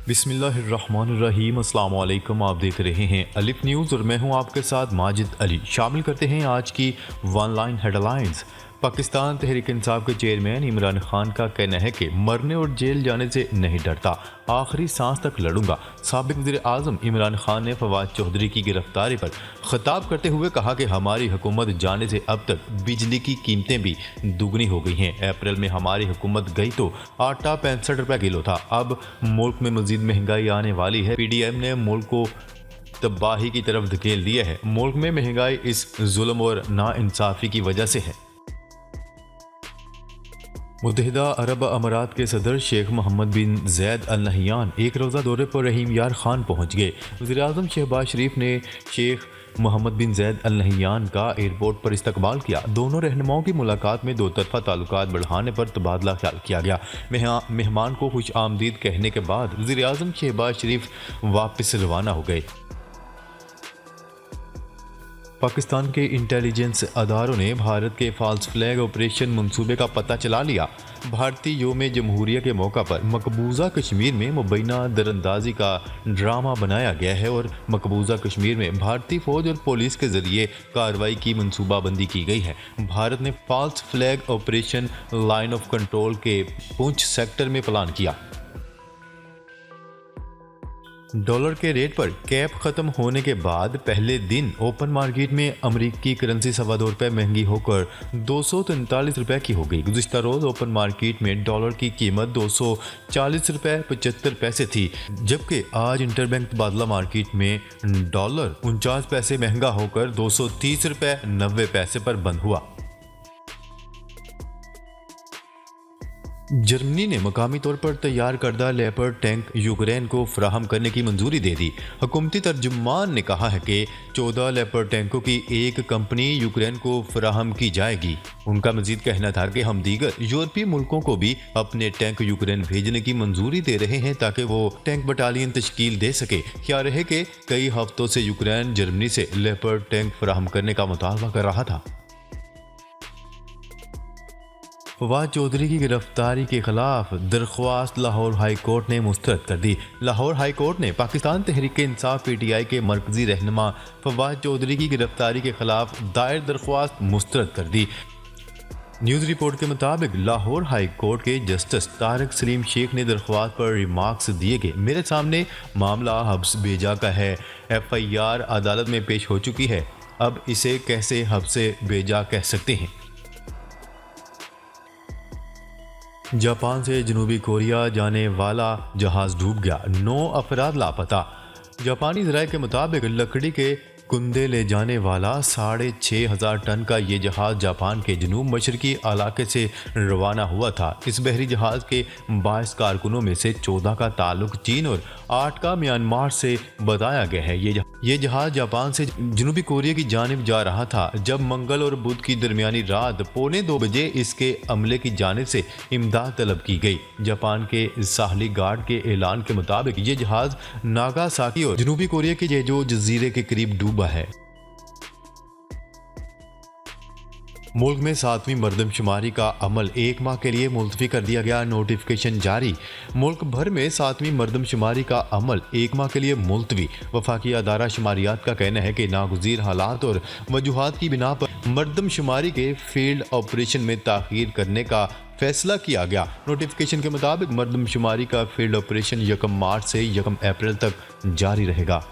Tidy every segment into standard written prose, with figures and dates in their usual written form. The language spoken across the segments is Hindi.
बिस्मिल्लाहिर्रहमानिर्रहीम। अस्सलाम वालेकुम। आप देख रहे हैं अलिफ न्यूज़ और मैं हूं आपके साथ माजिद अली। शामिल करते हैं आज की one line headlines. Pakistan Tehreek Insaf के चेयरमैन इमरान खान का कहना है कि मरने और जेल जाने से नहीं डरता, आखिरी सांस तक लड़ूंगा। साबिक वज़ीर आज़म इमरान खान ने फवाद चौधरी की गिरफ्तारी पर खिताब करते हुए कहा कि हमारी हुकूमत जाने से अब तक बिजली की कीमतें भी दुगनी हो गई हैं। अप्रैल में हमारी हुकूमत गई तो आटा 65 रुपये किलो था, अब मुल्क में मजीद महंगाई आने वाली है। PDM ने मुल्क को तबाही की तरफ धकेल दिया है। मुल्क में महंगाई इस जुल्म और नाइंसाफ़ी की वजह से है। मुत्तहिदा अरब अमारात के सदर शेख मोहम्मद बिन जैद अल नहयान एक रोज़ा दौरे पर रहीम यार खान पहुँच गए। वज़ीर-ए-आज़म शहबाज शरीफ ने शेख मोहम्मद बिन जैद अल नहयान का एयरपोर्ट पर इस्तकबाल किया। दोनों रहनुमाओं की मुलाकात में दो तरफा ताल्लुकात बढ़ाने पर तबादला ख्याल किया गया। मेहमान को खुश आमदीद कहने के बाद वज़ीर-ए-आज़म शहबाज शरीफ वापस रवाना हो गए। पाकिस्तान के इंटेलिजेंस अदारों ने भारत के फॉल्स फ्लैग ऑपरेशन मंसूबे का पता चला लिया। भारतीय योम जमहूरिया के मौका पर मकबूजा कश्मीर में मुबैना दरअंदाजी का ड्रामा बनाया गया है और मकबूजा कश्मीर में भारतीय फौज और पुलिस के जरिए कार्रवाई की मनसूबाबंदी की गई है। भारत ने false flag operation line of control के पुंछ सेक्टर में प्लान किया। डॉलर के रेट पर कैप खत्म होने के बाद पहले दिन ओपन मार्केट में अमरीकी करेंसी ₹2.25 महंगी होकर 243 रुपये की हो गई। गुज़िश्ता रोज़ ओपन मार्केट में डॉलर की कीमत ₹240.75 थी, जबकि आज इंटरबैंक तबादला मार्केट में डॉलर 49 पैसे महंगा होकर ₹230.90 पर बंद हुआ। जर्मनी ने मकामी तौर पर तैयार करदा लेपर्ड टैंक यूक्रेन को फराहम करने की मंजूरी दे दी। हुकूमती तर्जुमान ने कहा है कि 14 लेपर्ड टैंकों की एक कंपनी यूक्रेन को फराहम की जाएगी। उनका मजीद कहना था कि हम दीगर यूरोपीय मुल्कों को भी अपने टैंक यूक्रेन भेजने की मंजूरी दे रहे हैं ताकि वो टैंक बटालियन तश्कील दे सके। ख्याल रहे कि कई हफ्तों से यूक्रेन जर्मनी से लेपर्ड टैंक फराहम करने का मुतालबा कर रहा था। फवाद चौधरी की गिरफ्तारी के खिलाफ दरख्वास्त लाहौर हाई कोर्ट ने मुस्तरद कर दी। लाहौर हाई कोर्ट ने पाकिस्तान तहरीक इंसाफ PTI के मरकजी रहनुमा फवाद चौधरी की गिरफ्तारी के खिलाफ दायर दरख्वास्त मुस्तरद कर दी। न्यूज़ रिपोर्ट के मुताबिक लाहौर हाई कोर्ट के जस्टिस तारिक सलीम शेख ने दरख्वास्त पर रिमार्क्स दिए कि मेरे सामने मामला हब्स भेजा का है। FIR अदालत में पेश हो चुकी है, अब इसे कैसे हब्स भेजा कह सकते हैं। जापान से जनूबी कोरिया जाने वाला जहाज डूब गया, 9 अफराद लापता। जापानी ज़राए के मुताबिक लकड़ी के कुंदे ले जाने वाला 6,500 टन का ये जहाज़ जापान के जनूब मशरकी इलाके से रवाना हुआ था। इस बहरी जहाज़ के 22 कारकुनों में से 14 का ताल्लुक चीन और 8 का म्यांमार से बताया गया है। ये जहाज़ जापान से जनूबी कोरिया की जानिब जा रहा था जब मंगल और बुध की दरमियानी रात 1:45 बजे इसके अमले की जानिब से इमदाद तलब की गई। जापान के साहली गार्ड के ऐलान के मुताबिक ये जहाज़ नागासाकी और जनूबी कोरिया के जेजो जजीरे के करीब डूबा है। मुल्क में 7वीं मरदमशुमारी का अमल 1 माह के लिए मुलतवी कर दिया गया। नोटिफिकेशन जारी। मुल्क भर में 7वीं मरदमशुमारी का अमल 1 माह के लिए मुलतवी। वफाकी अदारा शुमारियात का कहना है कि नागुज़ीर हालात और वजूहात की बिना पर मरदमशुमारी के फील्ड ऑपरेशन में ताख़ीर करने का फैसला किया गया। नोटिफिकेशन के मुताबिक मरदमशुमारी का फील्ड ऑपरेशन 1 मार्च से 1 अप्रैल तक जारी रहेगा।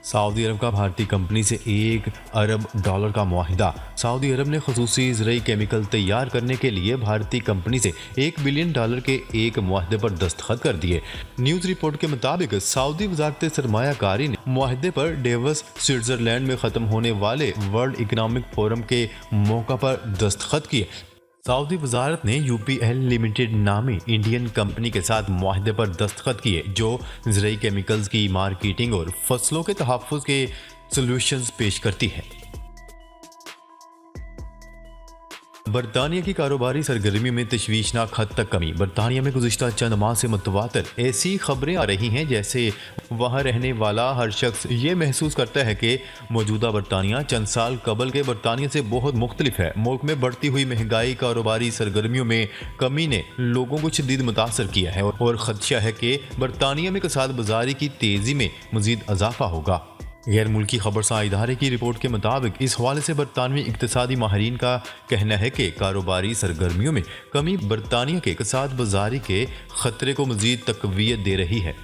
सऊदी अरब का भारतीय कंपनी से $1 अरब का मुआहिदा। सऊदी अरब ने खसूसी ज़रई केमिकल तैयार करने के लिए भारतीय कंपनी से $1 बिलियन के एक मुआहदे पर दस्तखत कर दिए। न्यूज़ रिपोर्ट के मुताबिक सऊदी वज़ारत सरमायाकारी ने मुआहदे पर डेवस स्विट्ज़रलैंड में ख़त्म होने वाले वर्ल्ड इकनॉमिक फोरम के मौका पर दस्तखत किए। सऊदी वजारत ने UPL लिमिटेड नामी इंडियन कंपनी के साथ मुआहदे पर दस्तखत किए जो ज़रई केमिकल्स की मार्केटिंग और फसलों के तहफ़्फ़ुज़ के सॉल्यूशंस पेश करती है। बरतानिया की कारोबारी सरगर्मी में तशवीशनाक हद तक कमी। बरतानिया में गुज़िश्ता चंद माह से मुतवातर ऐसी खबरें आ रही हैं जैसे वहाँ रहने वाला हर शख्स ये महसूस करता है कि मौजूदा बरतानिया चंद साल कबल के बरतानिया से बहुत मुख्तलिफ है। मुल्क में बढ़ती हुई महंगाई, कारोबारी सरगर्मियों में कमी ने लोगों को शदीद मुतासर किया है और ख़दशा है कि बरतानिया में कसाद बाज़ारी की तेज़ी में मज़ीद इजाफा होगा। गैर मुल्की खबरसां इदारे की रिपोर्ट के मुताबिक इस हवाले से बरतानवी इक़्तिसादी माहिरीन का कहना है कि कारोबारी सरगर्मियों में कमी बरतानिया के कसाद बाज़ारी के ख़तरे को मज़ीद तक़वियत दे रही है।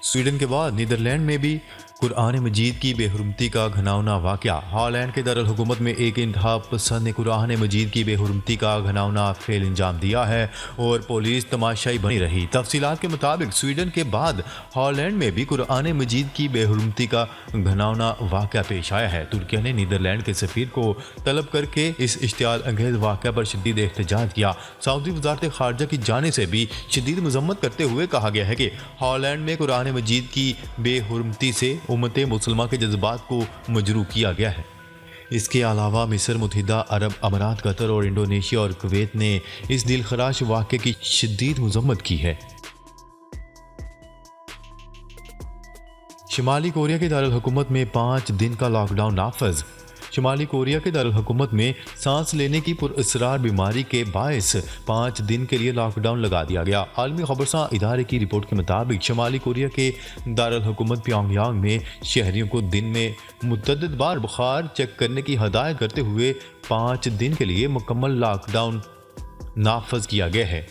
स्वीडन के बाद नीदरलैंड में भी कुरान मजीद की बेहुरमती का घनावना वाक़या। हॉलैंड के दारुल हुकूमत में एक इंतहा पसंद ने कुरान मजीद की बेहुरमती का घनावना फेल अंजाम दिया है और पुलिस तमाशाई बनी रही। तफसीलात के मुताबिक स्वीडन के बाद हॉलैंड में भी कुरान मजीद की बेहुरमती का घनावना वाक़या पेश आया है। तुर्किया ने नीदरलैंड के सफ़ीर को तलब करके इस इश्तियाल अंगेज़ वाक़या पर शदीद एहतजाज किया। सऊदी वज़ारत ख़ारजा की जानिब से भी शदीद मज़म्मत करते हुए कहा गया है कि हॉलैंड में कुरान मजीद की बेहुरमती से उम्मत मुसलमा के जज्बात को मजरू किया गया है। इसके अलावा मिस्र, मुत्तहिदा अरब अमारात, कतर और इंडोनेशिया और कुवैत ने इस दिलखराश वाक़े की शदीद मज़म्मत की है। शुमाली कोरिया के दारुल हुकूमत में 5 दिन का लॉकडाउन नाफज। शुमाली कोरिया के दारुल हुकूमत में सांस लेने की पुरअसरार बीमारी के बायस 5 दिन के लिए लॉकडाउन लगा दिया गया। आलमी खबरसां इदारे की रिपोर्ट के मुताबिक शुमाली कोरिया के दारुल हुकूमत प्योंगयांग में शहरियों को दिन में मुतअद्दिद बार बुखार चेक करने की हदायत करते हुए 5 दिन के लिए मुकम्मल लॉकडाउन नाफज किया गया है।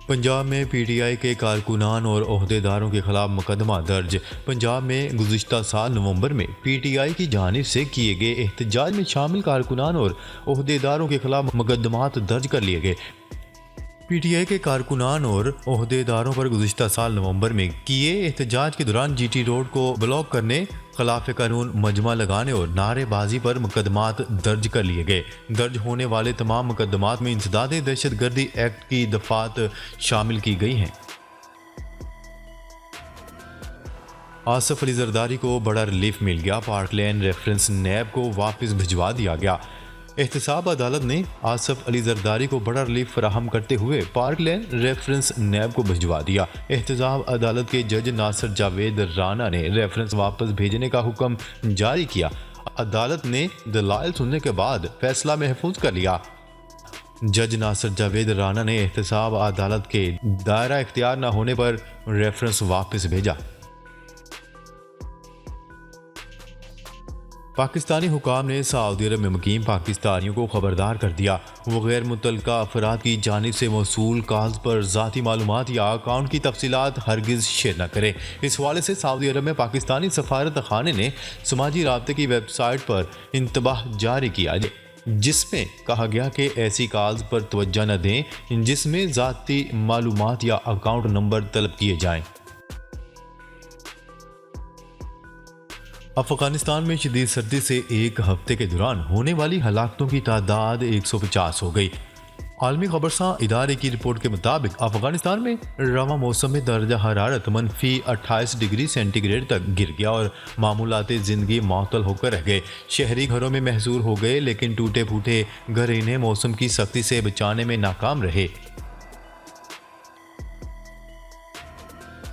पंजाब में पीटीआई के कारकुनान और ओहदेदारों के खिलाफ मुकदमा दर्ज। पंजाब में गुज़िश्ता साल नवंबर में पीटीआई की जानिब से किए गए एहतजाज में शामिल कारकुनान और ओहदेदारों के खिलाफ मुकदमात दर्ज कर लिए गए। पीटीआई के कारकुनान और ओहदेदारों पर गुज़िश्ता साल नवंबर में किए एहतजाज के दौरान जीटी रोड को ब्लॉक करने, खिलाफ कानून मजमा लगाने और नारेबाजी पर मुकदमात दर्ज कर लिए गए। दर्ज होने वाले तमाम मुकदमात में इंसदाद दहशतगर्दी एक्ट की दफात शामिल की गई हैं। आसिफ अली जरदारी को बड़ा रिलीफ मिल गया। पार्कलैंड रेफरेंस नैब को वापस भिजवा दिया गया। एहतसाब अदालत ने आसिफ अली जरदारी को बड़ा रिलीफ फराहम करते हुए पार्कलैंड रेफरेंस नैब को भिजवा दिया। एहतसाब अदालत के जज नासिर जावेद राना ने रेफरेंस वापस भेजने का हुक्म जारी किया। अदालत ने दलाइल सुनने के बाद फैसला महफूज कर लिया। जज नासिर जावेद राना ने एहतसाब अदालत के दायरा इख्तियार न होने पर रेफरेंस वापस भेजा। पाकिस्तानी हुकाम ने सऊदी अरब में मुकीम पाकिस्तानियों को खबरदार कर दिया वो गैर मुतल्लका अफराद की जानिब से मौसूल कॉल्स पर ज़ाती मालूमात या अकाउंट की तफसीलात हरगिज़ शेयर न करें। इस हवाले से सऊदी अरब में पाकिस्तानी सफारत खाने ने समाजी राब्ते की वेबसाइट पर इंतबाह जारी किया जिसमें कहा गया कि ऐसी कॉल्स पर तवज्जो न दें जिसमें ज़ाती मालूमात या अकाउंट नंबर तलब किए जाएँ। अफगानिस्तान में शदीद सर्दी से एक हफ्ते के दौरान होने वाली हलाकतों की तादाद 150 हो गई। आलमी खबरसां इदारे की रिपोर्ट के मुताबिक अफगानिस्तान में रवा मौसम में दर्जा हरारत -28 डिग्री सेंटीग्रेड तक गिर गया और मामूलाते ज़िंदगी मअतल होकर रह गए। शहरी घरों में महसूर हो गए लेकिन टूटे फूटे घर इन्हें मौसम की सख्ती से बचाने में नाकाम रहे।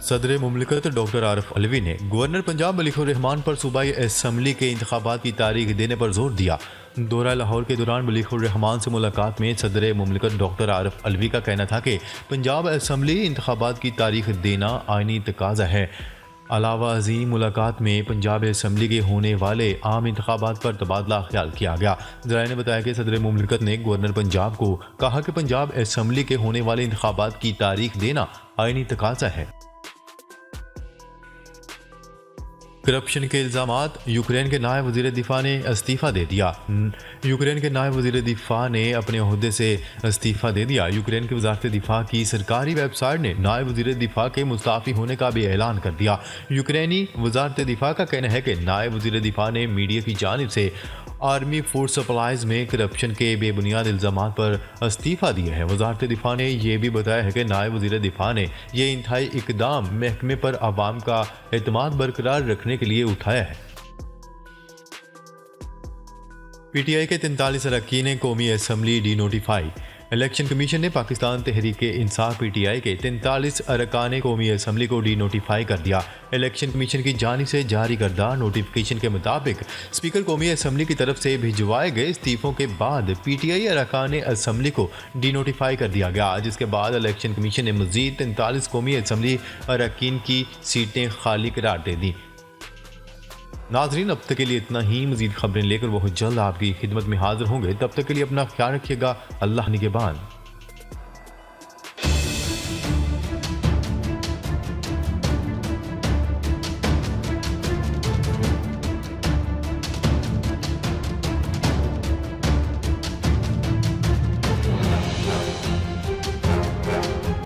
सदर मुमलिकत डॉक्टर आरिफ अलवी ने गवर्नर पंजाब मलिकुर रहमान पर सूबाई असम्बली के इंतखाबात की तारीख देने पर जोर दिया। दौरा लाहौर के दौरान मलिकुर रहमान से मुलाकात में सदर मुमलिकत डॉक्टर आरिफ अलवी का कहना था कि पंजाब असम्बली इंतखाबात की तारीख देना आइनी तकाजा है। अलावा अजीम मुलाकात में पंजाब असम्बली के होने वाले आम इंतखाबात पर तबादला ख्याल किया गया। ज़राए ने बताया कि सदर मुमलिकत ने गवर्नर पंजाब को कहा कि पंजाब असम्बली के होने वाले इंतखाबात की तारीख देना आइनी तकाजा है। करप्शन के इल्ज़ामात, यूक्रेन के नायब वज़ीर दिफ़ा ने इस्तीफ़ा दे दिया। यूक्रेन के नायब वज़ीर दिफ़ा ने अपने ओहदे से इस्तीफ़ा दे दिया। यूक्रेन की वज़ारत दिफ़ा की सरकारी वेबसाइट ने नायब वज़ीर दिफ़ा के मुस्ताफ़ी होने का भी ऐलान कर दिया। यूक्रेनी वज़ारत दिफ़ा का कहना है कि नायब वज़ीर दिफ़ा ने मीडिया की जानिब से आर्मी फूड सप्लाईज में करप्शन के बेबुनियाद इल्ज़ामात पर इस्तीफ़ा दिया है। वज़ारत दिफ़ा ने यह भी बताया है कि नायब वज़ीर दिफ़ा ने यह इंतहाई इकदाम महकमे पर आवाम का एतमाद बरकरार रखने करने के लिए उठाया है। पीटीआई के 43 अरकान कौमी assembly D notify. Election commission ने पाकिस्तान तहरीक इंसाफ पीटीआई के 43 अरकान कौमी असम्बली को डी नोटिफाई कर दिया। इलेक्शन कमीशन की जानिब से जारी करदा नोटिफिकेशन के मुताबिक स्पीकर कौमी असम्बली की तरफ से भिजवाए गए इस्तीफ़ों के बाद पीटीआई अरकान असम्बली को डी नोटिफाई कर दिया गया, जिसके बाद इलेक्शन कमीशन ने मज़ीद 43 कौमी असम्बली अरकान की सीटें खाली करार दे दी। नाजरीन, अब तक के लिए इतना ही। मज़ीद खबरें लेकर वो जल्द आपकी खिदमत में हाजिर होंगे। तब तक के लिए अपना ख्याल रखिएगा। अल्लाह निगहबान।